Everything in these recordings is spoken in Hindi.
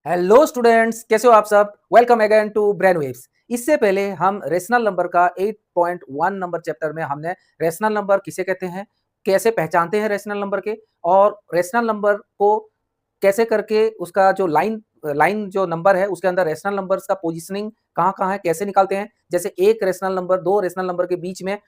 हेलो स्टूडेंट्स, कैसे हो आप सब। Welcome again to brain waves. इससे पहले हम रेशनल नंबर का 8.1 नंबर चैप्टर में हमने रेशनल नंबर किसे कहते हैं, कैसे पहचानते हैं रेशनल नंबर के, और रेशनल नंबर को कैसे करके उसका जो लाइन लाइन जो नंबर है उसके अंदर रेशनल नंबर्स का पोजीशनिंग कहाँ-कहाँ है, कैसे निकालते हैं। जैसे एक रेशनल नंबर, दो रेशनल नंबर के बीच में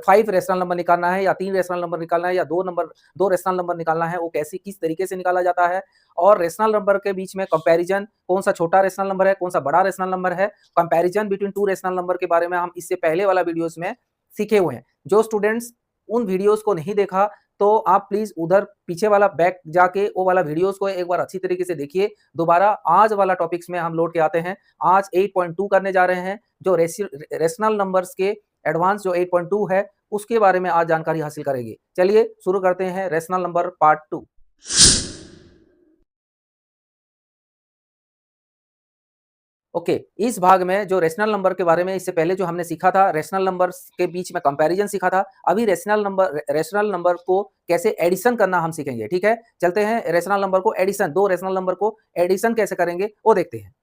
5 रेशनल नंबर निकालना है या 3 रेशनल नंबर निकालना है या 2 रेशनल नंबर निकालना है, वो कैसे किस तरीके से निकाला जाता है। और रेशनल नंबर के बीच में कंपैरिजन, कौन सा छोटा रेशनल नंबर है, कौन सा बड़ा रेशनल नंबर है, कंपैरिजन बिटवीन 2 रेशनल नंबर के बारे में हम इससे पहले वाला वीडियोस में सीखे हुए हैं। जो स्टूडेंट्स उन वीडियोस को नहीं देखा तो आप प्लीज उधर पीछे वाला बैक जाके वो वाला वीडियोस को एक बार अच्छी तरीके से देखिए। दोबारा आज वाला टॉपिक्स में हम लौट के आते हैं। आज 8.2 करने जा रहे हैं, जो रेशनल नंबर्स के एडवांस जो 8.2 है उसके बारे में आज जानकारी हासिल करेंगे। चलिए शुरू करते हैं रेशनल नंबर पार्ट 2। ओके, इस भाग में जो रेशनल नंबर के बारे में इससे पहले जो हमने सीखा था, रेशनल नंबर्स के बीच में कंपैरिजन सीखा था। अभी रेशनल नंबर को कैसे एडिशन करना हम सीखेंगे। ठीक है, चलते हैं रेशनल नंबर को एडिशन, दो रेशनल नंबर को एडिशन कैसे करेंगे वो देखते हैं।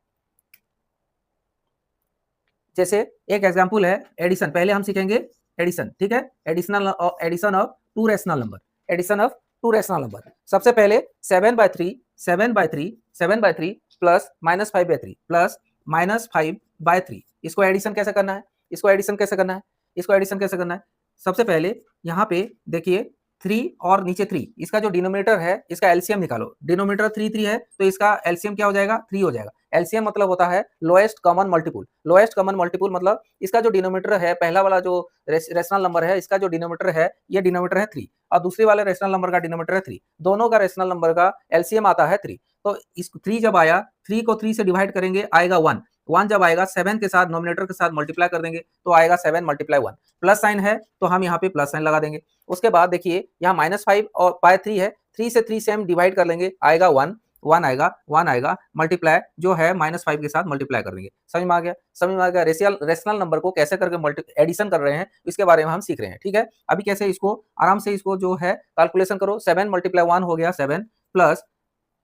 जैसे एक एग्जांपल है एडिशन, पहले हम सीखेंगे एडिशन। ठीक है, addition of two rational number, addition of two rational number. सबसे पहले 7/3 7/3 7/3 प्लस -5/3 प्लस -5/3, इसको एडिशन कैसे करना है, इसको एडिशन कैसे करना है, इसको एडिशन कैसे करना है। सबसे पहले यहाँ पे देखिए 3 और नीचे 3, इसका जो डिनोमिनेटर है इसका एलसीएम निकालो। डिनोमिनेटर 3 है तो इसका एलसीएम क्या हो जाएगा, 3 हो जाएगा। एलसीएम मतलब होता है lowest common multiple. Lowest common multiple मतलब इसका जो डिनोमिनेटर है, पहला वाला जो रेशनल नंबर है इसका जो डिनोमिनेटर है, ये डिनोमिनेटर है 3 और दूसरे वाले रेशनल नंबर का डिनोमिनेटर है 3। दोनों का रेशनल नंबर का एलसीएम आता है 3। तो इस 3 जब आया, 3 को 3 से डिवाइड करेंगे आएगा 1। 1 जब आएगा 7 के साथ नोमिनेटर के साथ मल्टीप्लाई कर देंगे तो आएगा 7 × 1। प्लस साइन है तो हम यहाँ पे प्लस साइन लगा देंगे। उसके बाद देखिए यहाँ -5 और /3 है, 3 से 3 से हम डिवाइड कर लेंगे, आएगा 1। 1 आएगा, 1 आएगा, मल्टीप्लाई जो है -5 के साथ मल्टीप्लाई कर देंगे। समझ में आ गया, समझ में आ गया। रेशनल नंबर को कैसे करके एडिशन कर रहे हैं इसके बारे में हम सीख रहे हैं। ठीक है, अभी कैसे इसको आराम से इसको जो है कैलकुलेशन करो। 7 × 1 हो गया 7 प्लस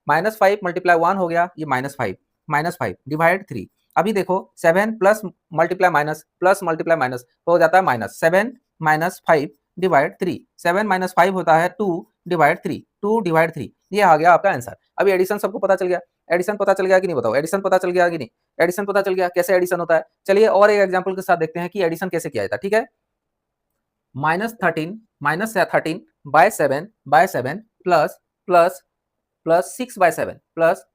-5 × 1 हो गया ये -5 डिवाइड 3। अभी देखो 7 plus multiply minus plus multiply minus तो हो जाता है माइनस 7 -5 डिवाइड 3। 7 - 5 होता है 2 डिवाइड 3, 2 डिवाइड 3, ये आ गया आपका आंसर। अभी एडिशन सबको पता चल गया, एडिशन पता चल गया कि नहीं बताओ, एडिशन पता चल गया कि नहीं, एडिशन पता चल गया कैसे एडिशन होता है। चलिए और एक एग्जांपल के साथ देखते हैं कि एडिशन कैसे किया जाता है। ठीक है, -13 plus plus plus 6/7 plus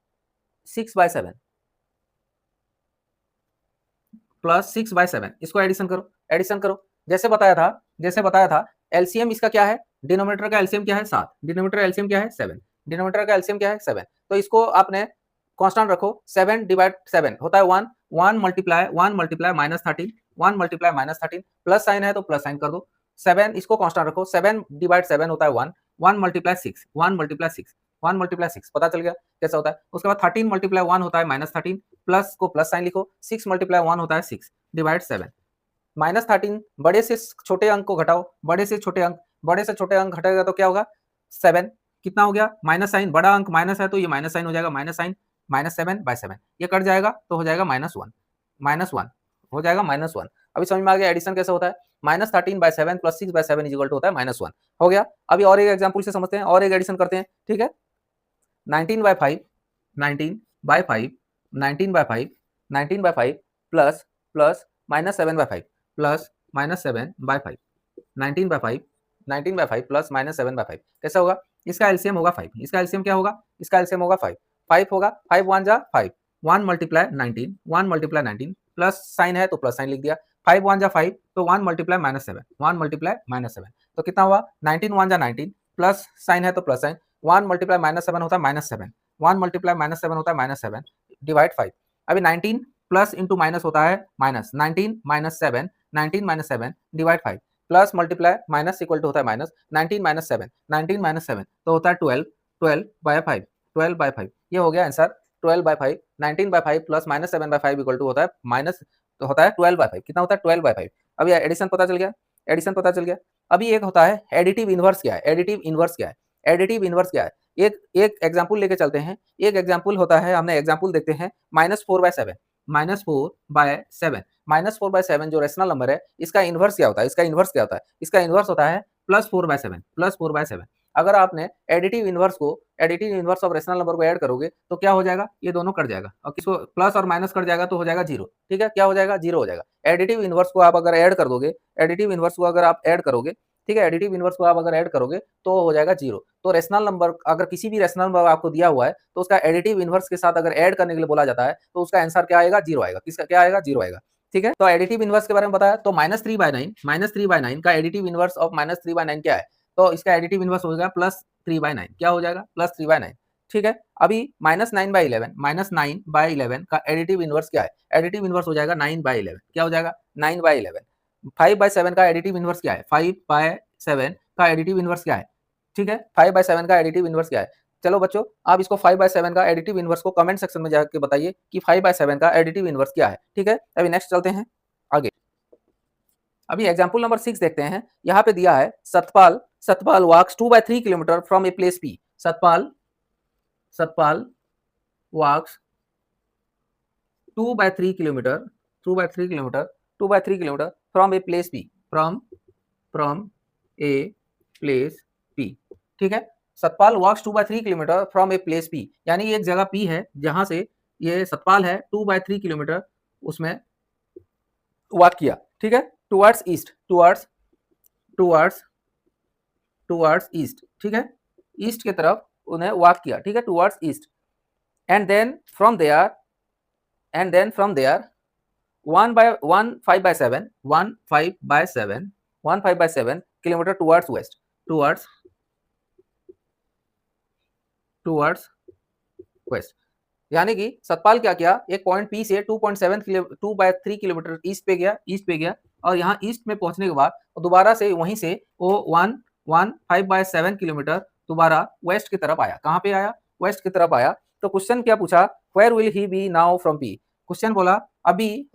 6/7 plus 6/7, इसको एडिशन करो, एडिशन करो। जैसे बताया था एलसीएम इसका क्या है, डिनोमिनेटर का एलसीएम क्या है 7, डिनोमिनेटर एलसीएम क्या है 7, डिनोमिनेटर का एलसीएम क्या है 7। तो इसको आपने कांस्टेंट रखो, 7 डिवाइड 7 होता है 1, 1 मल्टीप्लाई -13, 1 मल्टीप्लाई -13, प्लस साइन है तो प्लस साइन कर दो। 7 इसको कांस्टेंट रखो, 7 डिवाइड 7 होता है 1, 1 मल्टीप्लाई 6, 1 मल्टीप्लाई 6, 1 मल्टीप्लाई 6 पता चल गया कैसा होता है। उसके बाद 13 मल्टीप्लाई 1 होता है -13, प्लस को प्लस साइन लिखो, 6 मल्टीप्लाई 1 होता है 6 डिवाइड 7। -13 बड़े से छोटे अंक को घटाओ, बड़े से छोटे अंक, बड़े से छोटे अंक घटेगा तो क्या होगा 7, कितना हो गया माइनस साइन, बड़ा अंक माइनस है तो ये माइनस साइन हो जाएगा, माइनस साइन -7/7, ये कट जाएगा तो हो जाएगा -1 हो जाएगा -1। अभी समझ में आ गया एडिशन कैसे होता है। -13/7 प्लस 6/7 इज इक्वल टू होता है -1, हो गया। अभी और एक एग्जांपल से समझते हैं और एक एडिशन करते हैं। ठीक है, 19/5 19/5 19/5 19/5 प्लस प्लस -7/5 प्लस -7/5 19/5 19/5 प्लस -7/5 कैसा होगा, इसका एलसीएम होगा 5, इसका एलसीएम क्या होगा, इसका एलसीएम होगा 5, 5 होगा, 5 1 जा 5, 1 मल्टीप्लाई 19, 1 मल्टीप्लाई 19, प्लस साइन है तो प्लस साइन लिख दिया, 5 1 जा 5 तो 1 मल्टीप्लाई -7, 1 मल्टीप्लाई -7 तो कितना हुआ 19 1 जा 19, प्लस साइन है तो प्लस साइन, 1 मल्टीप्लाई -7 होता है -7, 1 मल्टीप्लाई -7 होता है -7 डिवाइड 5। अभी 19 प्लस इंटू माइनस होता है minus, 19 - 7 divide 5, plus multiply minus equal to होता है माइनस, 19 - 7 तो होता है 12, 12/5 12/5, ये हो गया आंसर 12/5। 19/5 प्लस -7/5 इक्वल टू होता है माइनस, तो होता है 12/5, कितना होता है 12/5। अभी एडिशन पता चल गया, एडिशन पता चल गया। अभी एक होता है एडिटिव इनवर्स क्या है, एडिटिव इनवर्स क्या है, एडिटिव इनवर्स क्या है। एक एक एग्जाम्पल लेके चलते हैं। एक एग्जाम्पल होता है, हमने एग्जाम्पल देखते हैं -4/7, -4/7, -4/7 जो रेशनल नंबर है, इसका इनवर्स क्या होता है? इसका इनवर्स क्या होता है? इसका इनवर्स होता है +4/7, +4/7। अगर आपने additive inverse of rational number को ऐड करोगे तो क्या हो जाएगा? ये दोनों कट जाएगा और किसको प्लस और माइनस कट जाएगा तो हो जाएगा 0। ठीक है, क्या हो जाएगा? 0 हो जाएगा। एडिटिव इनवर्स को आप अगर ऐड कर दोगे, एडिटिव इनवर्स को अगर आप ऐड करोगे, ठीक है, एडिटिव इनवर्स को आप अगर ऐड करोगे तो हो जाएगा 0। तो रेशनल नंबर, अगर किसी भी रेशनल नंबर आपको दिया हुआ है तो उसका एडिटिव इनवर्स के साथ अगर ऐड करने के लिए बोला जाता है तो उसका आंसर क्या आएगा? 0 आएगा। किसका क्या आएगा? 0 आएगा। ठीक है, तो एडिटिव इनवर्स के बारे में बताया। तो -3/9 का एडिटिव इनवर्स ऑफ -3/9 क्या है? तो इसका एडिटिव इनवर्स हो जाएगा +3/9। क्या हो जाएगा? +3/9। ठीक है, अभी -9/11 का एडिटिव इनवर्स क्या है? एडिटिव इनवर्स हो जाएगा 9/11। क्या हो जाएगा? 9/11। 5/7 का एडिटिव इनवर्स क्या है? 5/7 का एडिटिव इनवर्स क्या है? ठीक है, 5/7 का एडिटिव इनवर्स क्या है? चलो बच्चों, आप इसको 5/7 का एडिटिव इनवर्स को कमेंट सेक्शन में जाके बताइए कि 5/7 का एडिटिव इनवर्स क्या है। ठीक है, अभी नेक्स्ट चलते हैं आगे। अभी एग्जाम्पल नंबर 6 देखते हैं। यहाँ पे दिया है Satpal walks 2/3 kilometre from a place P. Satpal walks 2/3 kilometre 2/3 kilometre from a place P, from a place P. ठीक है, Satpal walks 2/3 kilometre from a place P, यानी एक जगह पी है जहां से ये सतपाल है 2/3 किलोमीटर उसमें वॉक किया। ठीक है, टुवर्ड्स ईस्ट, टुवर्ड्स ईस्ट। ठीक है, ईस्ट की तरफ उन्हें वॉक किया। ठीक है, towards east. And then from there 15/7 kilometre towards west. यानी कि सतपाल क्या किया? एक पॉइंट पी से 2/3 किलोमीटर ईस्ट पे गया और यहाँ ईस्ट में पहुंचने के बाद दोबारा से वहीं से वो 5/7 किलोमीटर दोबारा वेस्ट की तरफ आया। कहाँ पे आया? वेस्ट की तरफ आया। तो क्वेश्चन क्या पूछा? Where will he be now from P. Question बोला अभी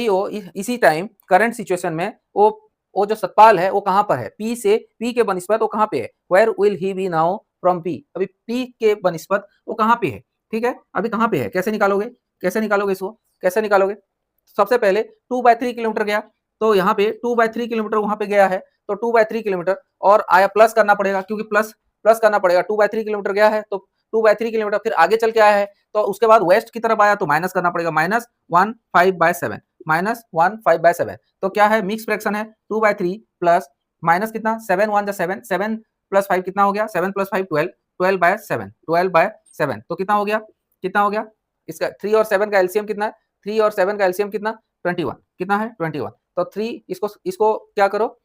वो इसी टाइम करंट सिचुएशन में वो जो सतपाल है वो कहाँ पर है? पी के बनिस्पत वो कहाँ पे है? Where will he be now from P. अभी पी के बनिस्पत वो कहाँ पे है? ठीक है, अभी कहाँ पे है? कैसे निकालोगे इसको? कैसे निकालोगे? सबसे पहले 2/3 किलोमीटर गया, तो यहाँ पे 2/3 किलोमीटर वहां पे गया है, तो 2/3 किलोमीटर और आया प्लस करना पड़ेगा, क्योंकि प्लस करना पड़ेगा। 2/3 किलोमीटर गया है तो 2/3 किलोमीटर फिर आगे चल के आया है, तो उसके बाद वेस्ट की तरफ आया तो माइनस करना पड़ेगा, -1/5/7। तो क्या है? मिक्स फ्रैक्शन है। 2/3 प्लस माइनस कितना? 7 1 जा 7, 7 + 5 कितना हो गया? 7 + 5 12, 12/7। तो कितना हो गया? इसका 3 और 7 का एलसीएम कितना है? 3 और 7 का एलसीएम कितना? 21। कितना है? 21। तो 3 इसको क्या करो?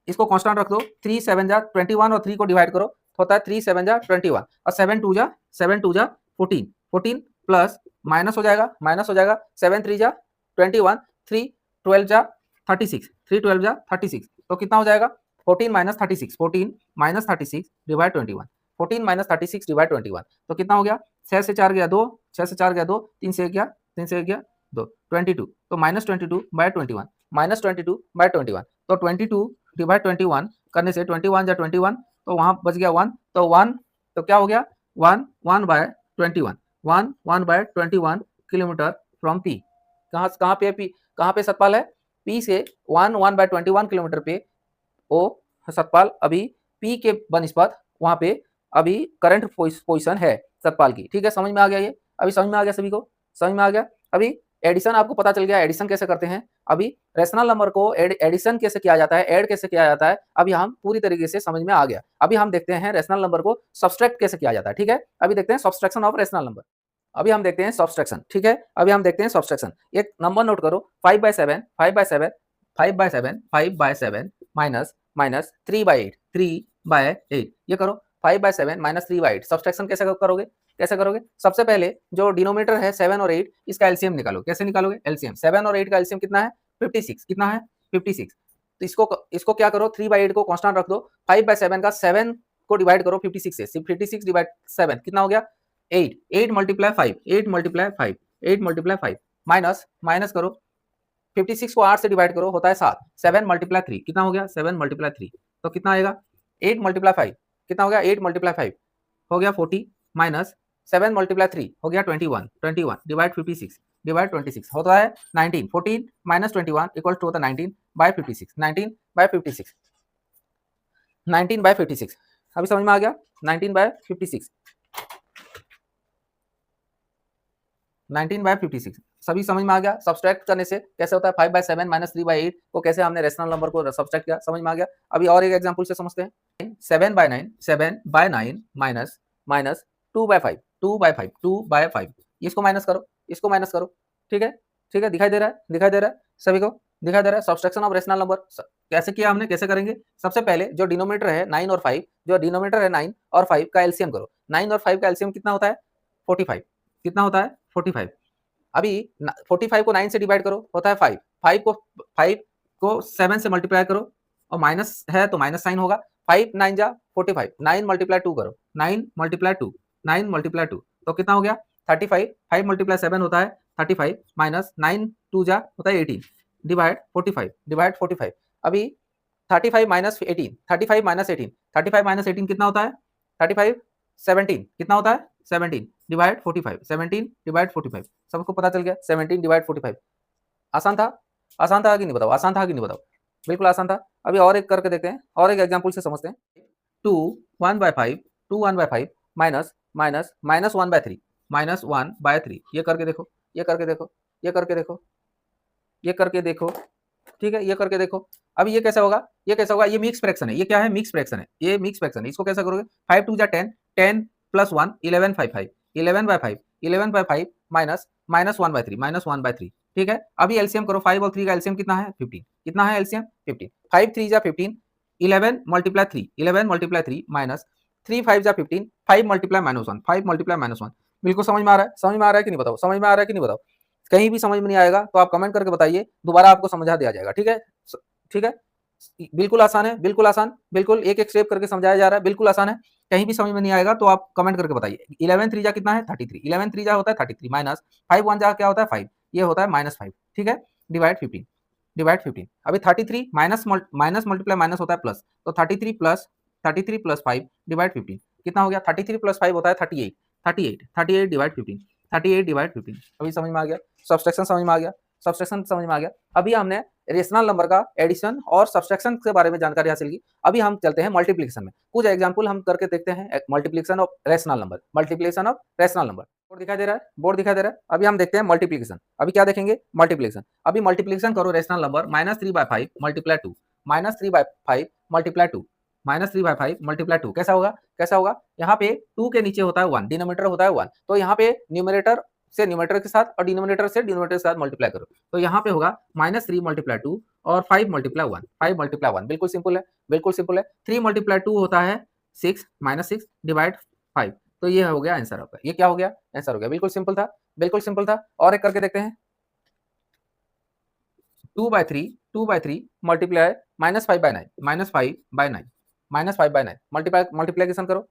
इसको कांस्टेंट रख दो। 3 7 जा 21 और 3 को डिवाइड करो, होता है 3 7 जा 21 और 7 2 जा 14। 14 प्लस माइनस हो जाएगा 7 3 जा 21, 3 12 जा 36, 3 12 जा 36। तो कितना हो जाएगा? 14 - 36, 14 - 36 डिवाइड 21, 14 - 36 डिवाइड 21। तो कितना हो गया? 6 से 4 गया 2, 6 से 4 गया 2, 3 से 1 गया 2, 22। तो -22/21, -22/21। तो 22/21 करने से 21 जा 21, तो वहां बच गया 1, तो 1, तो क्या हो गया? 1/21, 1/21 किलोमीटर फ्रॉम पी। कहाँ पे पी? कहाँ पे सतपाल है? पी से 1/21 किलोमीटर पे वो सतपाल अभी पी के बनिस्पत वहां पे अभी करंट पोजीशन है सतपाल की। ठीक है, समझ में आ गया? ये अभी समझ में आ गया सभी को? समझ में आ गया? अभी एडिशन आपको पता चल गया, एडिशन कैसे करते हैं। अभी रेशनल नंबर को एडिशन कैसे किया जाता है, ऐड कैसे किया जाता है, अभी हम पूरी तरीके से समझ में आ गया। अभी हम देखते हैं रेशनल नंबर को सब्सट्रैक्ट कैसे किया जाता है। ठीक है, अभी देखते हैं सब्सट्रैक्शन ऑफ रेशनल नंबर। अभी हम देखते हैं सब्सट्रैक्शन। ठीक है, अभी हम देखते हैं सब्सट्रैक्शन। एक नंबर नोट करो, 5/7 माइनस 3/8 ये करो। 5/7 - 3/8 सब्सट्रैक्शन कैसे करोगे? सबसे पहले जो डिनोमिनेटर है 7 और 8, इसका एलसीएम निकालो। कैसे निकालोगे एलसीएम? 7 और 8 का एलसीएम कितना है? 56। कितना है? 56। तो इसको क्या करो? 3/8 को कांस्टेंट रख दो। 5/7 का 7 को डिवाइड करो 56 से, 56 डिवाइड 7 कितना हो गया? 8। 8 × 5, 8 × 5 माइनस करो। 56 को 8 से डिवाइड करो, होता है 7। 7 × 3 कितना हो गया? 7 × 3 तो कितना आएगा? 8 × 5 कितना हो गया 8 मल्टीप्लाई 5 हो गया 40 माइनस 7 मल्टीप्लाई 3 हो गया 21 21 डिवाइड 56 डिवाइड 26 होता है 19 14 माइनस 21 इक्वल टू होता है 19 बाय 56 19 बाय 56 19 बाय 56 अभी समझ में आ गया 19 बाय 56 19 बाय 56 सभी समझ में आ गया। सब्सट्रैक्ट करने से कैसे होता है 5 बाय 7 माइनस 3 बाय 8 को कैसे हमने रेशनल नंबर को सब्सट्रैक्ट किया, समझ में आ गया। अभी और एक एग्जांपल से समझते हैं 7 by 9 minus minus 2 by 5 2 by 5 2 by 5 इसको माइनस करो, इसको माइनस करो। ठीक है, ठीक है, दिखाई दे रहा है, दिखाई दे रहा है सभी को, दिखाई दे रहा है। सब्सट्रैक्शन ऑफ रेशनल नंबर कैसे किया हमने, कैसे करेंगे। सबसे पहले जो डिनोमिनेटर है 9 और 5, जो डिनोमिनेटर है 9 और 5 का एलसीएम करो। 9 और 5 का एलसीएम कितना होता है 45, कितना होता है 45। अभी 45 को 9 से डिवाइड करो होता है 5, 5 को 7 से मल्टीप्लाई करो और माइनस है तो माइनस साइन होगा। 5 9 जा 45, 9 मल्टीप्लाई 2 करो, 9 मल्टीप्लाई 2, 9 मल्टीप्लाई 2 तो कितना हो गया 35, 5 मल्टीप्लाई 7 होता है 35 माइनस 9 2 जा होता है 18 डिवाइड 45 डिवाइड 45। अभी 35 माइनस 18, 35 माइनस 18, 35 माइनस 18 कितना होता है 35 17 कितना होता है 17 डिवाइड 45, 17 डिवाइड 45 सबको पता चल गया 17 डिवाइड 45। आसान था, आसान था कि नहीं बताओ, आसान था कि नहीं बताओ, बिल्कुल आसान था। अभी और एक करके देखते हैं, और एक एग्जांपल से समझते हैं। 2 1 by 5 2 1 by 5 minus minus minus 1 by 3 minus 1 by 3 ये करके देखो, ये करके देखो, ये करके देखो, ये करके देखो, ठीक है, ये करके देखो। अभी ये कैसे होगा, ये कैसे होगा, ये मिक्स फ्रैक्शन है, ये क्या है मिक्स फ्रैक्शन है, ये मिक्स फ्रैक्शन है। इसको कैसे करोगे 5 2 जा 10 10 plus 1 11 5 5 11 by 5 11 by 5 minus minus 1 by 3 minus 1 by 3। ठीक है, अभी एलसीएम करो 5 और 3 का एलसीएम कितना है 15, कितना है एलसीएम 15। 5 3 जा 15 11 मल्टीप्लाई 3 11 मल्टीप्लाई 3 माइनस 3 5 जा 15 5 मल्टीप्लाई माइनस 1 5 मल्टीप्लाई माइनस 1। बिल्कुल समझ में आ रहा है, समझ में आ रहा है कि नहीं बताओ, समझ में आ रहा है कि नहीं बताओ। कहीं भी समझ में नहीं आएगा तो आप कमेंट करके बताइए, दोबारा आपको समझा दिया जाएगा। ठीक है, ठीक है, बिल्कुल आसान है, बिल्कुल आसान, बिल्कुल एक एक स्टेप करके समझाया जा रहा है, बिल्कुल आसान है। कहीं भी समझ में नहीं आएगा तो आप कमेंट करके बताइए। 11 3 जा कितना है 33, 11 3 जा होता है 33 माइनस 5 1 जा क्या होता है 5, ये होता है माइनस 5। ठीक है, डिवाइड 15 डिवाइड 15। अभी 33 माइनस माइनस मल्टीप्लाई माइनस होता है प्लस, तो 33 प्लस 5 डिवाइड 15 कितना हो गया 33 प्लस 5 होता है 38 38 38 डिवाइड 15 38 डिवाइड 15। अभी समझ में आ गया, सब्सट्रैक्शन समझ में आ गया, सब्सट्रैक्शन समझ में आ गया। अभी हमने रेशनल नंबर का एडिशन और सब्सट्रैक्शन के बारे में जानकारी हासिल की। अभी हम चलते हैं मल्टीप्लिकेशन में, कुछ एग्जांपल हम करके देखते हैं। Multiplication of rational number, multiplication of rational number. Board दिखाई दे रहा है, बोर्ड दिखाई दे रहा है। अभी हम देखते हैं मल्टीप्लिकेशन। अभी क्या देखेंगे मल्टीप्लिकेशन। अभी मल्टीप्लिकेशन करो rational number -3 by 5 multiply 2 -3 by 5 multiply 2 -3 by 5 multiply 2 कैसा होगा, कैसा होगा। यहाँ पे 2 के नीचे होता है 1, डिनोमिनेटर होता है 1, तो यहाँ पे न्यूमरेटर से न्यूमरेटर के साथ और डिनोमिनेटर से डिनोमिनेटर के साथ मल्टीप्लाई करो, तो यहाँ पे होगा -3 मल्टीप्लाई 2 और 5 मल्टीप्लाई 1 5 मल्टीप्लाई 1। बिल्कुल सिंपल है, बिल्कुल सिंपल है। 3 मल्टीप्लाई 2 होता है 6 -6 डिवाइड 5, तो ये हो गया आंसर आपका। ये क्या हो गया आंसर हो गया, बिल्कुल सिंपल था, बिल्कुल सिंपल था। और एक करके देखते हैं 2 by 3 multiply -5 by 9 -5 by 9 -5 by 9 multiplication करो